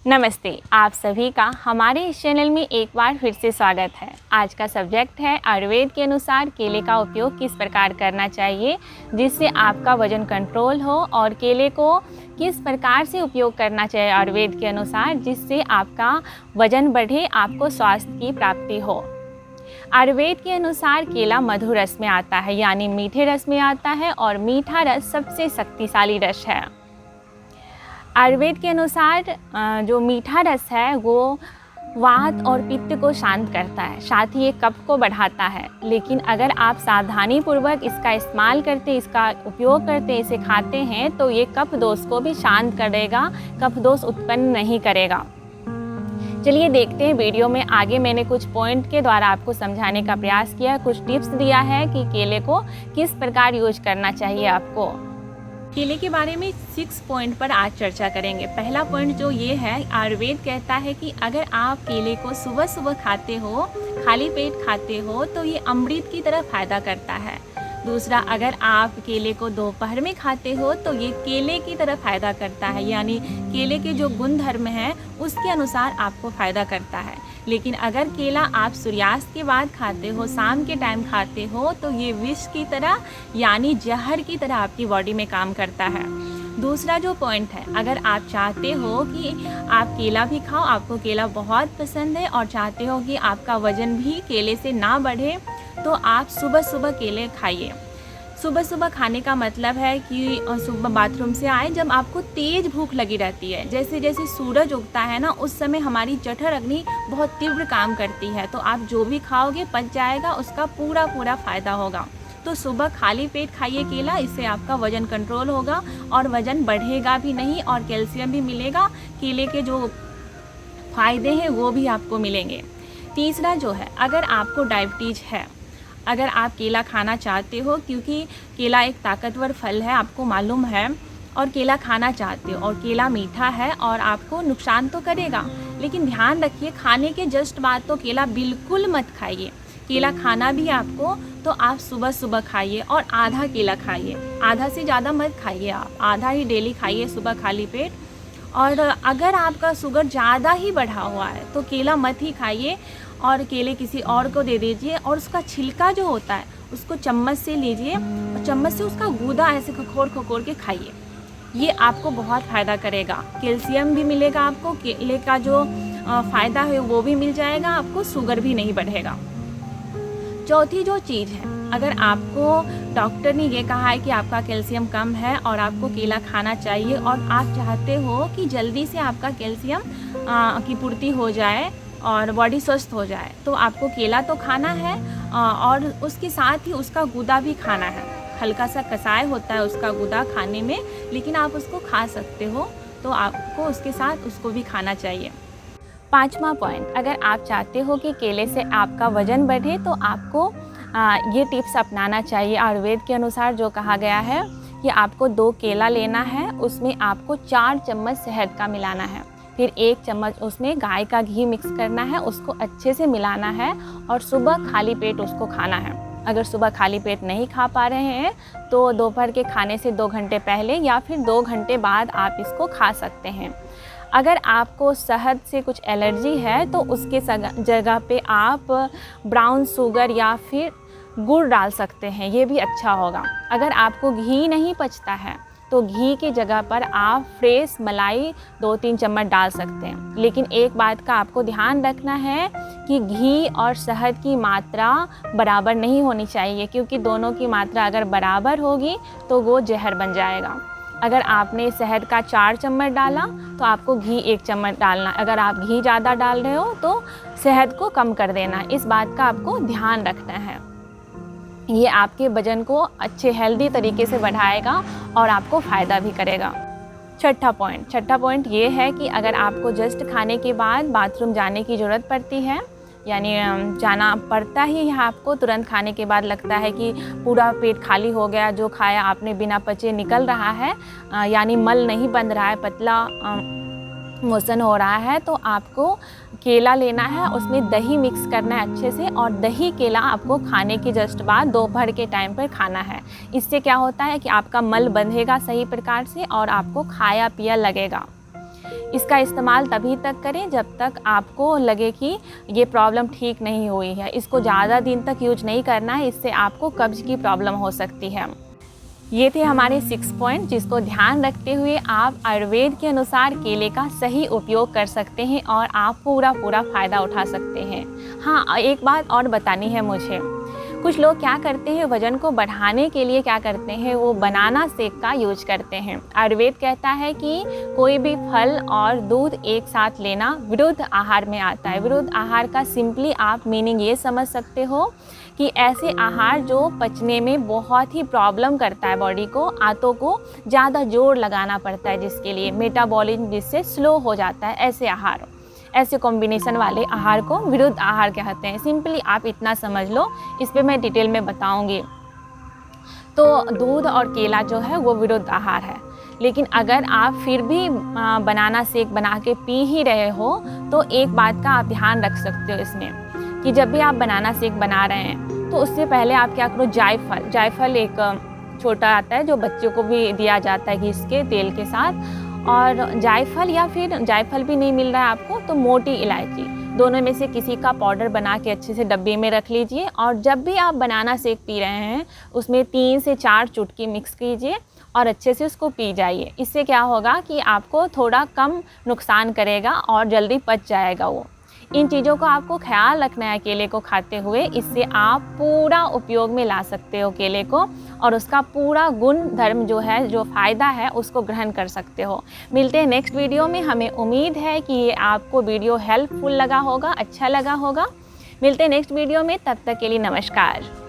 नमस्ते, आप सभी का हमारे इस चैनल में एक बार फिर से स्वागत है। आज का सब्जेक्ट है आयुर्वेद के अनुसार केले का उपयोग किस प्रकार करना चाहिए जिससे आपका वजन कंट्रोल हो, और केले को किस प्रकार से उपयोग करना चाहिए आयुर्वेद के अनुसार जिससे आपका वजन बढ़े, आपको स्वास्थ्य की प्राप्ति हो। आयुर्वेद के अनुसार केला मधुर रस में आता है, यानी मीठे रस में आता है, और मीठा रस सबसे शक्तिशाली रस है। आयुर्वेद के अनुसार जो मीठा रस है वो वात और पित्त को शांत करता है, साथ ही ये कफ को बढ़ाता है। लेकिन अगर आप सावधानी पूर्वक इसका इस्तेमाल करते, इसका उपयोग करते, इसे खाते हैं तो ये कफ दोष को भी शांत करेगा, कफ दोष उत्पन्न नहीं करेगा। चलिए देखते हैं वीडियो में आगे। मैंने कुछ पॉइंट के द्वारा आपको समझाने का प्रयास किया, कुछ टिप्स दिया है कि केले को किस प्रकार यूज करना चाहिए आपको। केले के बारे में 6 पॉइंट पर आज चर्चा करेंगे। पहला पॉइंट जो ये है, आयुर्वेद कहता है कि अगर आप केले को सुबह सुबह खाते हो, खाली पेट खाते हो, तो ये अमृत की तरह फ़ायदा करता है। दूसरा, अगर आप केले को दोपहर में खाते हो तो ये केले की तरह फ़ायदा करता है, यानी केले के जो गुण धर्म हैं उसके अनुसार आपको फ़ायदा करता है। लेकिन अगर केला आप सूर्यास्त के बाद खाते हो, शाम के टाइम खाते हो, तो ये विष की तरह यानी जहर की तरह आपकी बॉडी में काम करता है। दूसरा जो पॉइंट है, अगर आप चाहते हो कि आप केला भी खाओ, आपको केला बहुत पसंद है और चाहते हो कि आपका वज़न भी केले से ना बढ़े, तो आप सुबह सुबह केले खाइए। सुबह सुबह खाने का मतलब है कि सुबह बाथरूम से आए जब आपको तेज़ भूख लगी रहती है, जैसे जैसे सूरज उगता है ना, उस समय हमारी जठर अग्नि बहुत तीव्र काम करती है, तो आप जो भी खाओगे पच जाएगा, उसका पूरा फ़ायदा होगा। तो सुबह खाली पेट खाइए केला, इससे आपका वज़न कंट्रोल होगा और वज़न बढ़ेगा भी नहीं, और कैल्शियम भी मिलेगा। केले के जो फ़ायदे हैं वो भी आपको मिलेंगे। तीसरा जो है, अगर आपको डायबिटीज़ है, अगर आप केला खाना चाहते हो, क्योंकि केला एक ताकतवर फल है, आपको मालूम है, और केला खाना चाहते हो, और केला मीठा है और आपको नुकसान तो करेगा, लेकिन ध्यान रखिए खाने के जस्ट बाद तो केला बिल्कुल मत खाइए। केला खाना भी आपको, तो आप सुबह सुबह खाइए और आधा केला खाइए, आधा से ज़्यादा मत खाइए, आप आधा ही डेली खाइए सुबह खाली पेट। और अगर आपका शुगर ज़्यादा ही बढ़ा हुआ है तो केला मत ही खाइए, और केले किसी और को दे दीजिए, और उसका छिलका जो होता है उसको चम्मच से लीजिए और चम्मच से उसका गूदा ऐसे खखोर के खाइए। ये आपको बहुत फ़ायदा करेगा, कैल्शियम भी मिलेगा आपको, केले का जो फ़ायदा है वो भी मिल जाएगा, आपको शुगर भी नहीं बढ़ेगा। चौथी जो चीज़ है, अगर आपको डॉक्टर ने ये कहा है कि आपका कैल्शियम कम है और आपको केला खाना चाहिए, और आप चाहते हो कि जल्दी से आपका कैल्शियम की पूर्ति हो जाए और बॉडी स्वस्थ हो जाए, तो आपको केला तो खाना है और उसके साथ ही उसका गूदा भी खाना है। हल्का सा कसाय होता है उसका गूदा खाने में, लेकिन आप उसको खा सकते हो, तो आपको उसके साथ उसको भी खाना चाहिए। पाँचवा पॉइंट, अगर आप चाहते हो कि केले से आपका वज़न बढ़े तो आपको ये टिप्स अपनाना चाहिए। आयुर्वेद के अनुसार जो कहा गया है कि आपको 2 केला लेना है, उसमें आपको 4 चम्मच शहद का मिलाना है, फिर 1 चम्मच उसमें गाय का घी मिक्स करना है, उसको अच्छे से मिलाना है, और सुबह खाली पेट उसको खाना है। अगर सुबह खाली पेट नहीं खा पा रहे हैं तो दोपहर के खाने से 2 घंटे पहले या फिर 2 घंटे बाद आप इसको खा सकते हैं। अगर आपको शहद से कुछ एलर्जी है तो उसके जगह पे आप ब्राउन शुगर या फिर गुड़ डाल सकते हैं, ये भी अच्छा होगा। अगर आपको घी नहीं पचता है तो घी की जगह पर आप फ्रेश मलाई 2-3 चम्मच डाल सकते हैं। लेकिन एक बात का आपको ध्यान रखना है कि घी और शहद की मात्रा बराबर नहीं होनी चाहिए, क्योंकि दोनों की मात्रा अगर बराबर होगी तो वो जहर बन जाएगा। अगर आपने शहद का 4 चम्मच डाला तो आपको घी 1 चम्मच डालना। अगर आप घी ज़्यादा डाल रहे हो तो शहद को कम कर देना। इस बात का आपको ध्यान रखना है। ये आपके वज़न को अच्छे हेल्दी तरीके से बढ़ाएगा और आपको फ़ायदा भी करेगा। छठा पॉइंट ये है कि अगर आपको जस्ट खाने के बाद बाथरूम जाने की ज़रूरत पड़ती है, यानी जाना पड़ता ही है आपको, तुरंत खाने के बाद लगता है कि पूरा पेट खाली हो गया, जो खाया आपने बिना पचे निकल रहा है, यानी मल नहीं बन रहा है, पतला मोशन हो रहा है, तो आपको केला लेना है, उसमें दही मिक्स करना है अच्छे से, और दही केला आपको खाने के जस्ट बाद दोपहर के टाइम पर खाना है। इससे क्या होता है कि आपका मल बंधेगा सही प्रकार से और आपको खाया पिया लगेगा। इसका इस्तेमाल तभी तक करें जब तक आपको लगे कि ये प्रॉब्लम ठीक नहीं हुई है। इसको ज़्यादा दिन तक यूज नहीं करना है, इससे आपको कब्ज़ की प्रॉब्लम हो सकती है। ये थे हमारे 6 पॉइंट जिसको ध्यान रखते हुए आप आयुर्वेद के अनुसार केले का सही उपयोग कर सकते हैं और आप पूरा फ़ायदा उठा सकते हैं। हाँ, एक बात और बतानी है मुझे। कुछ लोग क्या करते हैं, वज़न को बढ़ाने के लिए क्या करते हैं, वो बनाना शेक का यूज करते हैं। आयुर्वेद कहता है कि कोई भी फल और दूध एक साथ लेना विरुद्ध आहार में आता है। विरुद्ध आहार का सिंपली आप मीनिंग ये समझ सकते हो कि ऐसे आहार जो पचने में बहुत ही प्रॉब्लम करता है बॉडी को, आंतों को ज़्यादा जोर लगाना पड़ता है, जिसके लिए मेटाबॉलिज्म जिससे स्लो हो जाता है, ऐसे आहार, ऐसे कॉम्बिनेशन वाले आहार को विरुद्ध आहार कहते हैं। सिंपली आप इतना समझ लो, इस पे मैं डिटेल में बताऊंगी। तो दूध और केला जो है वो विरुद्ध आहार है, लेकिन अगर आप फिर भी बनाना शेक बना के पी ही रहे हो तो एक बात का आप ध्यान रख सकते हो इसमें कि जब भी आप बनाना शेक बना रहे हैं तो उससे पहले आप क्या करो, जायफल एक छोटा आता है जो बच्चों को भी दिया जाता है घिस के तेल के साथ, और जायफल या फिर जायफल भी नहीं मिल रहा है आपको तो मोटी इलायची, दोनों में से किसी का पाउडर बना के अच्छे से डब्बे में रख लीजिए। और जब भी आप बनाना शेक पी रहे हैं उसमें 3 से 4 चुटकी मिक्स कीजिए और अच्छे से उसको पी जाइए। इससे क्या होगा कि आपको थोड़ा कम नुकसान करेगा और जल्दी पच जाएगा वो। इन चीज़ों को आपको ख्याल रखना है केले को खाते हुए, इससे आप पूरा उपयोग में ला सकते हो केले को और उसका पूरा गुण धर्म जो है, जो फ़ायदा है उसको ग्रहण कर सकते हो। मिलते हैं नेक्स्ट वीडियो में। हमें उम्मीद है कि ये आपको वीडियो हेल्पफुल लगा होगा, अच्छा लगा होगा। मिलते हैं नेक्स्ट वीडियो में, तब तक के लिए नमस्कार।